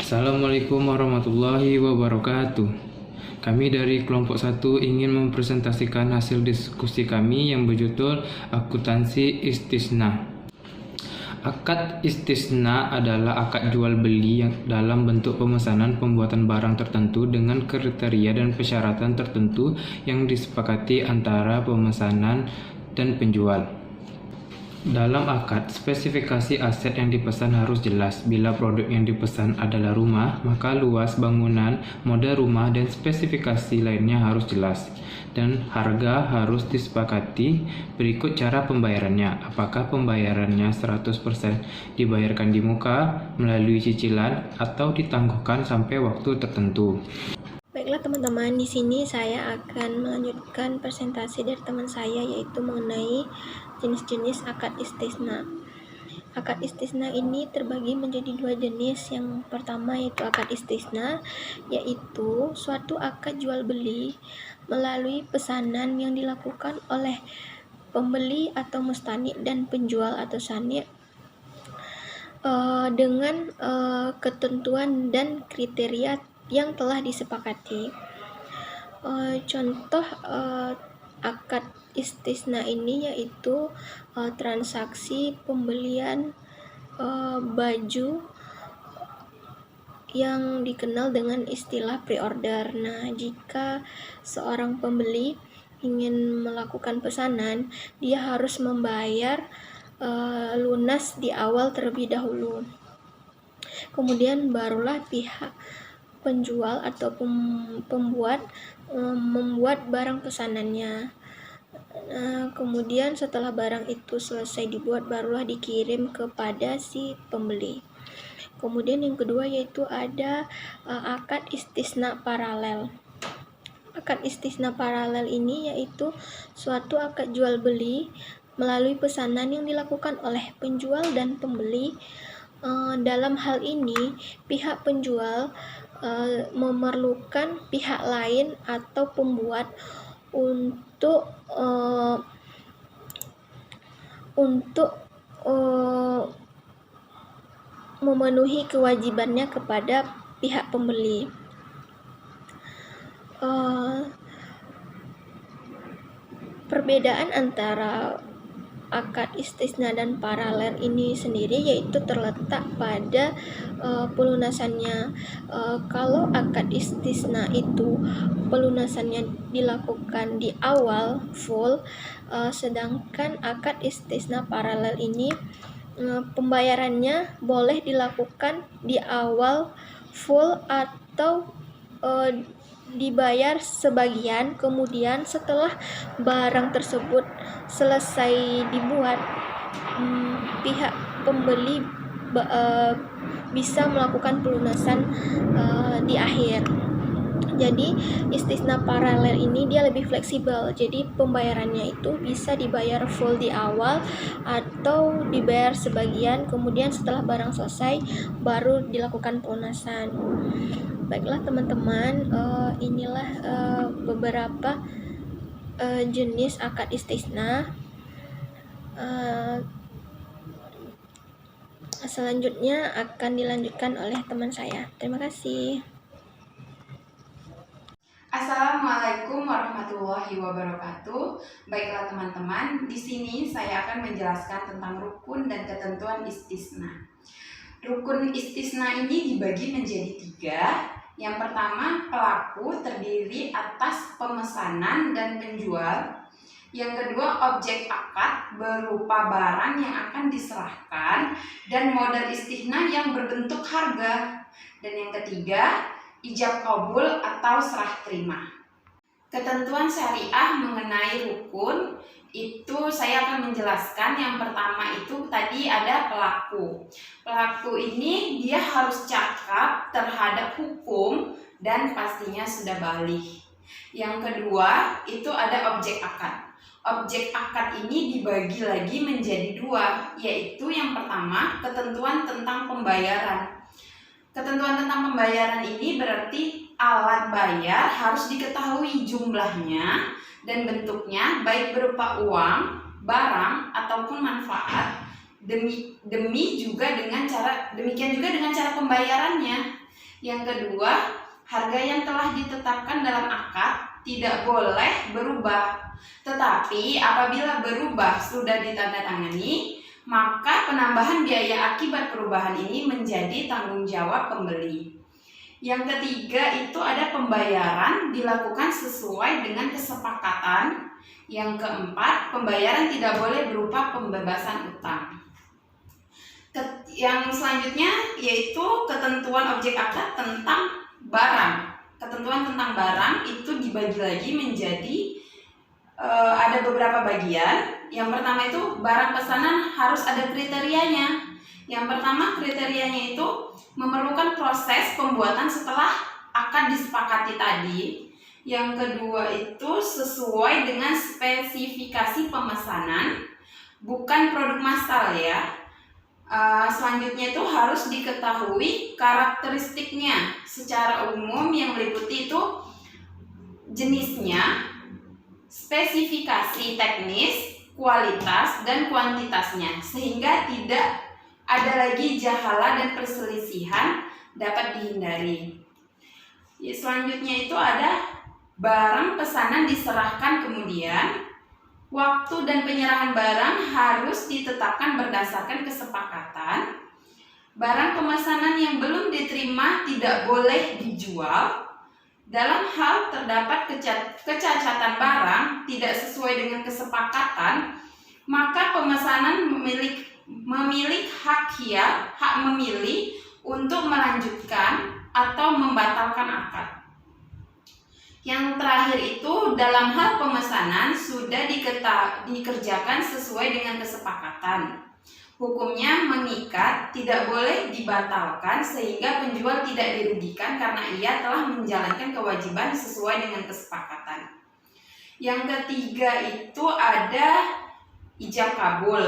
Assalamualaikum warahmatullahi wabarakatuh. Kami dari kelompok 1 ingin mempresentasikan hasil diskusi kami yang berjudul Akuntansi Istisna. Akad istisna adalah akad jual beli yang dalam bentuk pemesanan pembuatan barang tertentu dengan kriteria dan persyaratan tertentu yang disepakati antara pemesanan dan penjual. Dalam akad, spesifikasi aset yang dipesan harus jelas. Bila produk yang dipesan adalah rumah, maka luas bangunan, model rumah, dan spesifikasi lainnya harus jelas. Dan harga harus disepakati. Berikut cara pembayarannya. Apakah pembayarannya 100% dibayarkan di muka, melalui cicilan, atau ditangguhkan sampai waktu tertentu. Baiklah teman-teman, di sini saya akan melanjutkan presentasi dari teman saya, yaitu mengenai jenis-jenis akad istisna. Akad istisna ini terbagi menjadi dua jenis. Yang pertama yaitu akad istisna, yaitu suatu akad jual beli melalui pesanan yang dilakukan oleh pembeli atau mustani dan penjual atau sani dengan ketentuan dan kriteria yang telah disepakati. Contoh akad istisna ini yaitu transaksi pembelian baju yang dikenal dengan istilah pre-order. Nah, jika seorang pembeli ingin melakukan pesanan, dia harus membayar lunas di awal terlebih dahulu. Kemudian barulah pihak penjual atau pembuat membuat barang pesanannya. Kemudian setelah barang itu selesai dibuat, barulah dikirim kepada si pembeli. Kemudian yang kedua yaitu ada akad istisna paralel. Akad istisna paralel ini yaitu suatu akad jual beli melalui pesanan yang dilakukan oleh penjual dan pembeli. Dalam hal ini, pihak penjual memerlukan pihak lain atau pembuat untuk memenuhi kewajibannya kepada pihak pembeli. Perbedaan antara akad istisna dan paralel ini sendiri yaitu terletak pada pelunasannya. Kalau akad istisna itu pelunasannya dilakukan di awal full, sedangkan akad istisna paralel ini pembayarannya boleh dilakukan di awal full atau dibayar sebagian, kemudian setelah barang tersebut selesai dibuat, pihak pembeli bisa melakukan pelunasan di akhir. Jadi istisna paralel ini dia lebih fleksibel, jadi pembayarannya itu bisa dibayar full di awal atau dibayar sebagian, kemudian setelah barang selesai baru dilakukan pelunasan. Baiklah teman-teman, inilah beberapa jenis akad istisna. Selanjutnya akan dilanjutkan oleh teman saya. Terima kasih. Assalamualaikum warahmatullahi wabarakatuh. Baiklah teman-teman, di sini saya akan menjelaskan tentang rukun dan ketentuan istisna. Rukun istisna ini dibagi menjadi 3. Yang pertama, pelaku terdiri atas pemesanan dan penjual. Yang kedua, objek akad berupa barang yang akan diserahkan dan modal istisna yang berbentuk harga. Dan yang ketiga, ijab kabul atau serah terima. Ketentuan syariah mengenai rukun itu saya akan menjelaskan. Yang pertama itu tadi ada pelaku. Pelaku ini dia harus cakap terhadap hukum dan pastinya sudah baligh. Yang kedua itu ada objek akad. Objek akad ini dibagi lagi menjadi 2, yaitu yang pertama ketentuan tentang pembayaran. Ketentuan tentang pembayaran ini berarti alat bayar harus diketahui jumlahnya dan bentuknya, baik berupa uang, barang ataupun manfaat. Demikian juga dengan cara pembayarannya. Yang kedua, harga yang telah ditetapkan dalam akad tidak boleh berubah. Tetapi apabila berubah sudah ditandatangani, maka penambahan biaya akibat perubahan ini menjadi tanggung jawab pembeli. Yang ketiga itu ada pembayaran dilakukan sesuai dengan kesepakatan. Yang keempat, pembayaran tidak boleh berupa pembebasan utang. Yang selanjutnya yaitu ketentuan objek akad tentang barang. Ketentuan tentang barang itu dibagi lagi menjadi ada beberapa bagian. Yang pertama itu barang pesanan harus ada kriterianya. Yang pertama kriterianya itu memerlukan proses pembuatan setelah akad disepakati tadi. Yang kedua itu sesuai dengan spesifikasi pemesanan, bukan produk massal ya. Selanjutnya itu harus diketahui karakteristiknya secara umum yang meliputi itu jenisnya, spesifikasi teknis, kualitas, dan kuantitasnya, sehingga tidak ada lagi jahala dan perselisihan dapat dihindari. Selanjutnya itu ada barang pesanan diserahkan kemudian. Waktu dan penyerahan barang harus ditetapkan berdasarkan kesepakatan. Barang pemesanan yang belum diterima tidak boleh dijual. Dalam hal terdapat kecacatan barang tidak sesuai dengan kesepakatan, maka pemesanan memiliki hak memilih untuk melanjutkan atau membatalkan akad. Yang terakhir itu dalam hal pemesanan sudah dikerjakan sesuai dengan kesepakatan. Hukumnya mengikat, tidak boleh dibatalkan sehingga penjual tidak dirugikan karena ia telah menjalankan kewajiban sesuai dengan kesepakatan. Yang ketiga itu ada ijab kabul.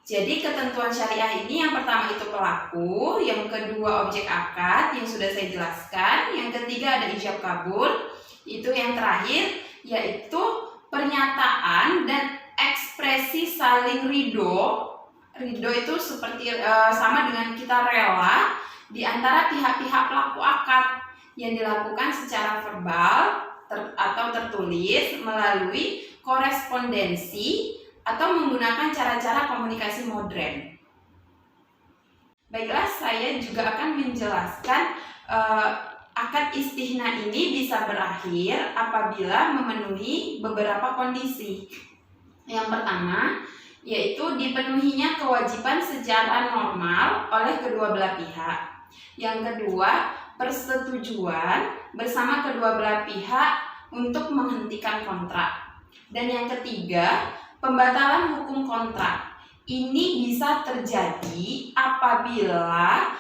Jadi ketentuan syariah ini yang pertama itu pelaku, yang kedua objek akad yang sudah saya jelaskan, yang ketiga ada ijab kabul. Itu yang terakhir yaitu pernyataan dan ekspresi saling ridho. Ridho itu seperti sama dengan kita rela di antara pihak-pihak pelaku akad yang dilakukan secara verbal atau tertulis melalui korespondensi atau menggunakan cara-cara komunikasi modern. Baiklah, saya juga akan menjelaskan akad istihna ini bisa berakhir apabila memenuhi beberapa kondisi. Yang pertama, yaitu dipenuhinya kewajiban secara normal oleh kedua belah pihak. Yang kedua, persetujuan bersama kedua belah pihak untuk menghentikan kontrak. Dan yang ketiga, pembatalan hukum kontrak. Ini bisa terjadi apabila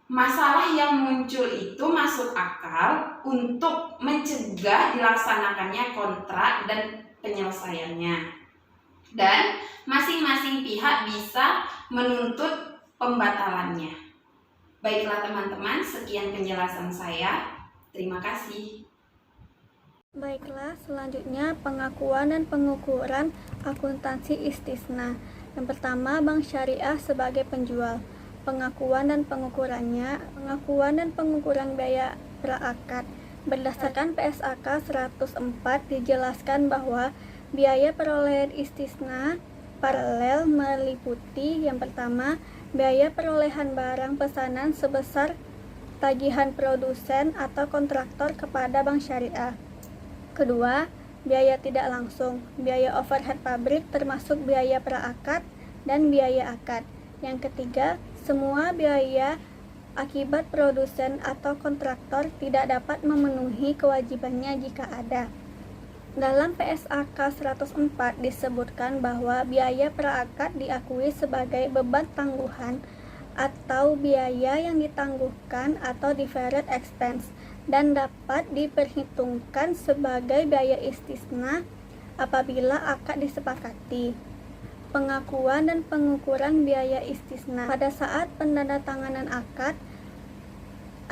masalah yang muncul itu masuk akal untuk mencegah dilaksanakannya kontrak dan penyelesaiannya. Dan masing-masing pihak bisa menuntut pembatalannya. Baiklah teman-teman, sekian penjelasan saya. Terima kasih. Baiklah, selanjutnya pengakuan dan pengukuran akuntansi istisna. Yang pertama, bank syariah sebagai penjual. Pengakuan dan pengukurannya, pengakuan dan pengukuran biaya praakad. Berdasarkan PSAK 104 dijelaskan bahwa biaya perolehan istisna paralel meliputi yang pertama, biaya perolehan barang pesanan sebesar tagihan produsen atau kontraktor kepada bank syariah. Kedua, biaya tidak langsung, biaya overhead pabrik termasuk biaya praakad dan biaya akad. Yang ketiga, semua biaya akibat produsen atau kontraktor tidak dapat memenuhi kewajibannya jika ada. Dalam PSAK 104 disebutkan bahwa biaya praakad diakui sebagai beban tangguhan atau biaya yang ditangguhkan atau deferred expense dan dapat diperhitungkan sebagai biaya istisna apabila akad disepakati. Pengakuan dan pengukuran biaya istisna. Pada saat penandatanganan akad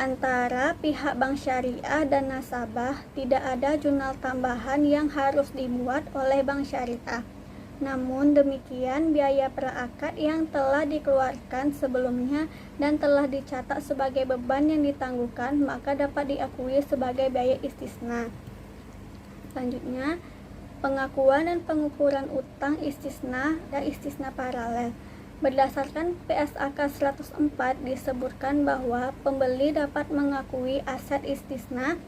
antara pihak bank syariah dan nasabah, tidak ada jurnal tambahan yang harus dibuat oleh bank syariah. Namun demikian, biaya praakad yang telah dikeluarkan sebelumnya dan telah dicatat sebagai beban yang ditangguhkan, maka dapat diakui sebagai biaya istisna. Selanjutnya, pengakuan dan pengukuran utang istisna dan istisna paralel. Berdasarkan PSAK 104 disebutkan bahwa pembeli dapat mengakui aset istisna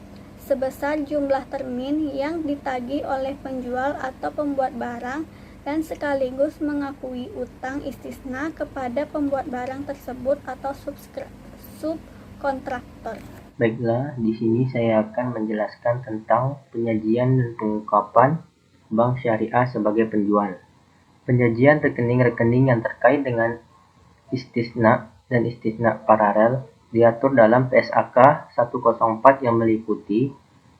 sebesar jumlah termin yang ditagih oleh penjual atau pembuat barang dan sekaligus mengakui utang istisna kepada pembuat barang tersebut atau subkontraktor. Baiklah, di sini saya akan menjelaskan tentang penyajian dan pengungkapan bank syariah sebagai penjual. Penyajian rekening-rekening yang terkait dengan istisna dan istisna paralel diatur dalam PSAK 104 yang meliputi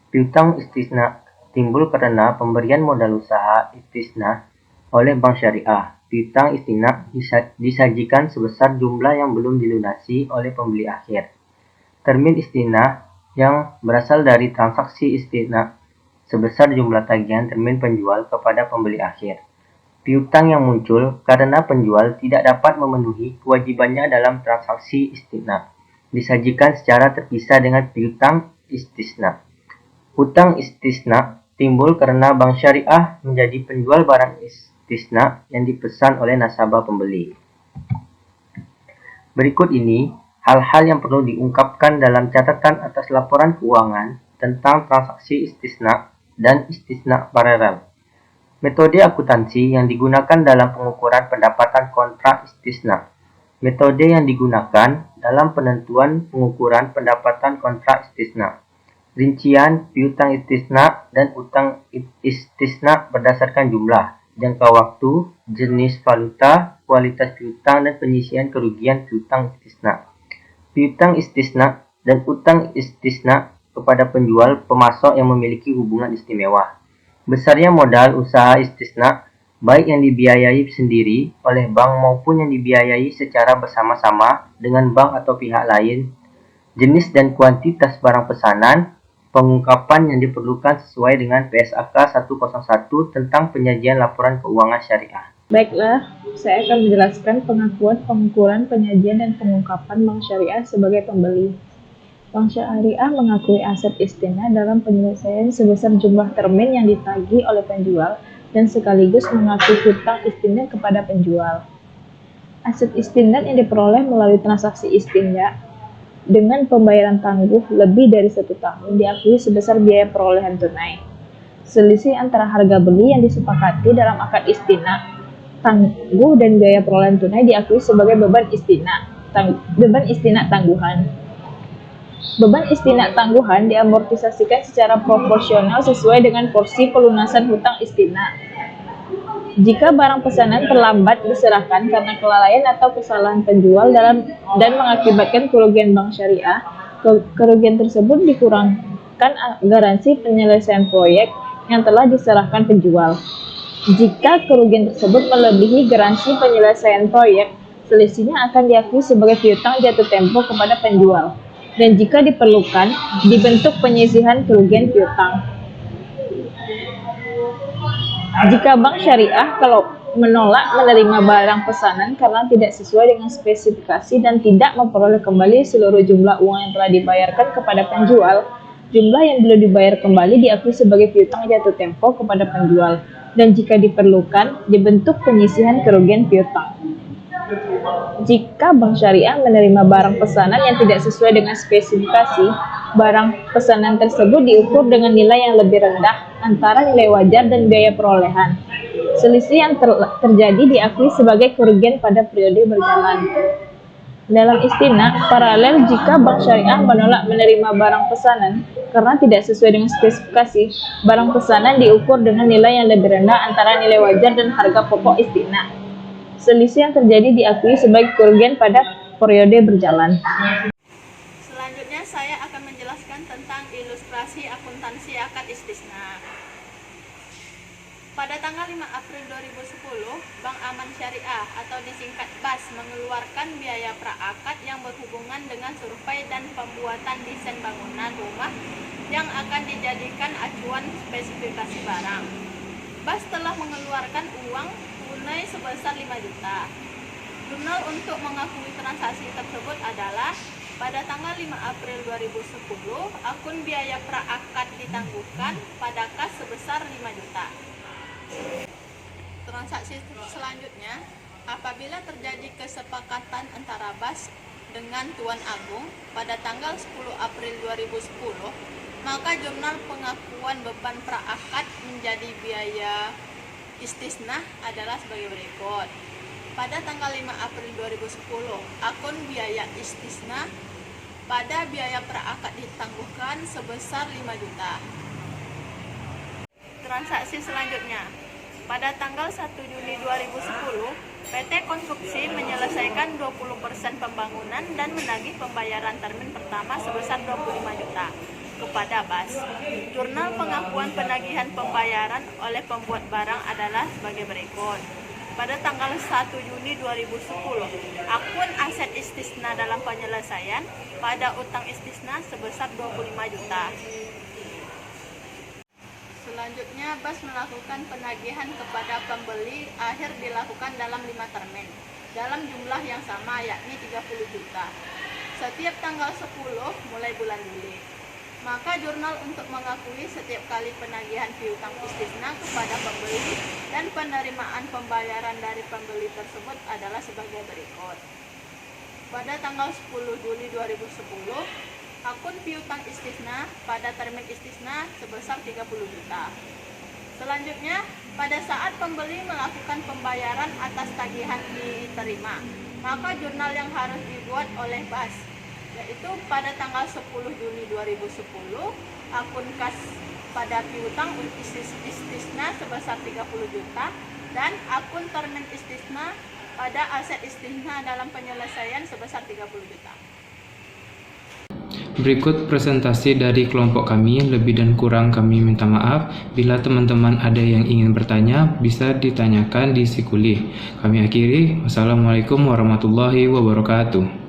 piutang istisna timbul karena pemberian modal usaha istisna oleh bank syariah. Piutang istisna disajikan sebesar jumlah yang belum dilunasi oleh pembeli akhir. Termin istisna yang berasal dari transaksi istisna sebesar jumlah tagihan termin penjual kepada pembeli akhir. Piutang yang muncul karena penjual tidak dapat memenuhi kewajibannya dalam transaksi istisna disajikan secara terpisah dengan piutang istisna. Hutang istisna timbul karena bank syariah menjadi penjual barang istisna yang dipesan oleh nasabah pembeli. Berikut ini hal-hal yang perlu diungkapkan dalam catatan atas laporan keuangan tentang transaksi istisna dan istisna paralel. Metode akuntansi yang digunakan dalam pengukuran pendapatan kontra istisna. Metode yang digunakan dalam penentuan pengukuran pendapatan kontra istisna. Rincian piutang istisna dan utang istisna berdasarkan jumlah, jangka waktu, jenis valuta, kualitas piutang, dan penyisian kerugian piutang istisna. Piutang istisna dan utang istisna kepada penjual pemasok yang memiliki hubungan istimewa. Besarnya modal usaha istisna, baik yang dibiayai sendiri oleh bank maupun yang dibiayai secara bersama-sama dengan bank atau pihak lain. Jenis dan kuantitas barang pesanan, pengungkapan yang diperlukan sesuai dengan PSAK 101 tentang penyajian laporan keuangan syariah. Baiklah, saya akan menjelaskan pengakuan, pengukuran, penyajian, dan pengungkapan bank syariah sebagai pembeli. Bank syariah mengakui aset istisna dalam penyelesaian sebesar jumlah termin yang ditagih oleh penjual dan sekaligus mengakui hutang istisna kepada penjual. Aset istisna yang diperoleh melalui transaksi istisna dengan pembayaran tangguh lebih dari 1 tahun diakui sebesar biaya perolehan tunai. Selisih antara harga beli yang disepakati dalam akad istisna tangguh dan biaya perolehan tunai diakui sebagai beban istisna tangguhan. Beban istisna tangguhan diamortisasikan secara proporsional sesuai dengan porsi pelunasan hutang istisna. Jika barang pesanan terlambat diserahkan karena kelalaian atau kesalahan penjual dan mengakibatkan kerugian bank syariah, kerugian tersebut dikurangkan garansi penyelesaian proyek yang telah diserahkan penjual. Jika kerugian tersebut melebihi garansi penyelesaian proyek, selisihnya akan diakui sebagai piutang jatuh tempo kepada penjual. Dan jika diperlukan, dibentuk penyisihan kerugian piutang. Jika bank syariah kalau menolak menerima barang pesanan karena tidak sesuai dengan spesifikasi dan tidak memperoleh kembali seluruh jumlah uang yang telah dibayarkan kepada penjual, jumlah yang belum dibayar kembali diakui sebagai piutang jatuh tempo kepada penjual. Dan jika diperlukan, dibentuk penyisihan kerugian piutang. Jika bank syariah menerima barang pesanan yang tidak sesuai dengan spesifikasi, barang pesanan tersebut diukur dengan nilai yang lebih rendah antara nilai wajar dan biaya perolehan. Selisih yang terjadi diakui sebagai kerugian pada periode berjalan. Dalam istisna paralel, jika bank syariah menolak menerima barang pesanan karena tidak sesuai dengan spesifikasi, barang pesanan diukur dengan nilai yang lebih rendah antara nilai wajar dan harga pokok istisna. Selisih yang terjadi diakui sebagai kerugian pada periode berjalan. Selanjutnya saya akan menjelaskan tentang ilustrasi akuntansi akad istisna. Pada tanggal 5 April 2010, Bank Aman Syariah atau disingkat BAS mengeluarkan biaya praakad yang berhubungan dengan survei dan pembuatan desain bangunan rumah yang akan dijadikan acuan spesifikasi barang. BAS telah mengeluarkan uang tunai sebesar 5 juta. Jurnal untuk mengakui transaksi tersebut adalah pada tanggal 5 April 2010, akun biaya praakad ditangguhkan pada kas sebesar 5 juta. Transaksi selanjutnya, apabila terjadi kesepakatan antara BAS dengan Tuan Agung pada tanggal 10 April 2010, maka jurnal pengakuan beban praakad menjadi biaya istisnah adalah sebagai berikut. Pada tanggal 5 April 2010, akun biaya istisnah pada biaya praakad ditangguhkan sebesar 5 juta. Transaksi selanjutnya, pada tanggal 1 Juni 2010, PT Konstruksi menyelesaikan 20% pembangunan dan menagih pembayaran termin pertama sebesar 25 juta kepada BAS. Jurnal pengakuan penagihan pembayaran oleh pembuat barang adalah sebagai berikut. Pada tanggal 1 Juni 2010, akun aset istisna dalam penyelesaian pada utang istisna sebesar 25 juta. Selanjutnya, BAS melakukan penagihan kepada pembeli akhir dilakukan dalam 5 termin dalam jumlah yang sama, yakni 30 juta setiap tanggal 10 mulai bulan Juli. Maka jurnal untuk mengakui setiap kali penagihan piutang istisna kepada pembeli dan penerimaan pembayaran dari pembeli tersebut adalah sebagai berikut. Pada tanggal 10 Juli 2010, akun piutang istisna pada termin istisna sebesar 30 juta. Selanjutnya, pada saat pembeli melakukan pembayaran atas tagihan diterima, maka jurnal yang harus dibuat oleh BAS, yaitu pada tanggal 10 Juni 2010, akun kas pada piutang istisna sebesar 30 juta dan akun termin istisna pada aset istisna dalam penyelesaian sebesar 30 juta. Berikut presentasi dari kelompok kami, lebih dan kurang kami minta maaf. Bila teman-teman ada yang ingin bertanya, bisa ditanyakan di si kuliah. Kami akhiri. Wassalamualaikum warahmatullahi wabarakatuh.